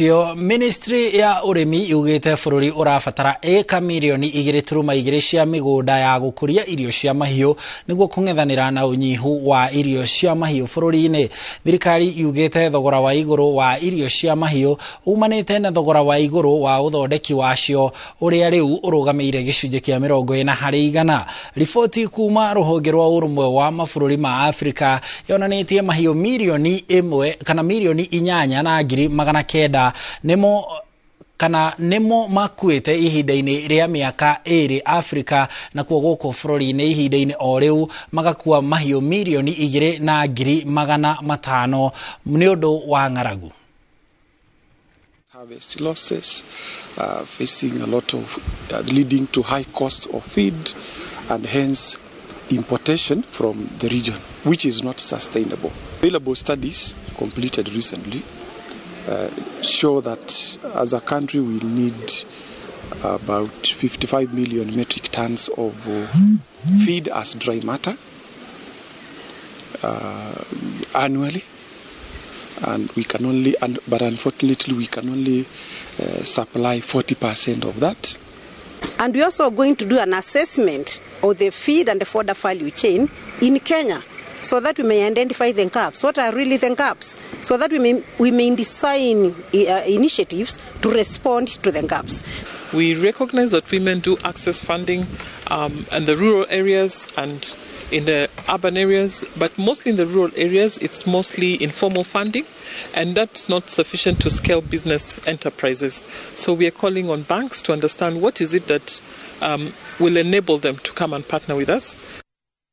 Tio Ministry ya ũrĩmi yugĩte bũrũri ũrabatara eka milioni 2.2 cia mĩgũnda ya gũkũria irio cia mahiũ nĩguo kũng'ethanĩra na ũnyihu wa irio cia mahiũ bũrũri-inĩ. Thirikari yugĩte thogora wa igũrũ wa irio cia mahiũ umanĩte na thogora wa igũrũ wa ũthondeki wacio ũrĩa rĩu ũrũgamĩire gĩcunjĩ kĩa 40%. Riboti kuma rũhonge rwa ũrũmwe wa mabũrũri ma Afrika yonanĩtie mahiũ milioni 1 kana milioni 8,900 nemo makuĩte ihinda-inĩ rĩa mĩaka 2 Afrika na kuo gũkũ bũrũri-inĩ ihinda-inĩ o rĩu magakua mahiũ milioni 2,500 nĩ ũndũ wa ng'aragu. Harvest losses, facing a lot of leading to high cost of feed and hence importation from the region, which is not sustainable. Available studies completed recently show that as a country we need about 55 million metric tons of feed as dry matter annually, and we can only, but unfortunately we can only supply 40% of that. And we're also going to do an assessment of the feed and the fodder value chain in Kenya, so that we may identify the gaps. What are really the gaps? So that we may design initiatives to respond to the gaps. We recognize that women do access funding in the rural areas and in the urban areas, but mostly in the rural areas, it's mostly informal funding, and that's not sufficient to scale business enterprises. So we are calling on banks to understand what is it that will enable them to come and partner with us.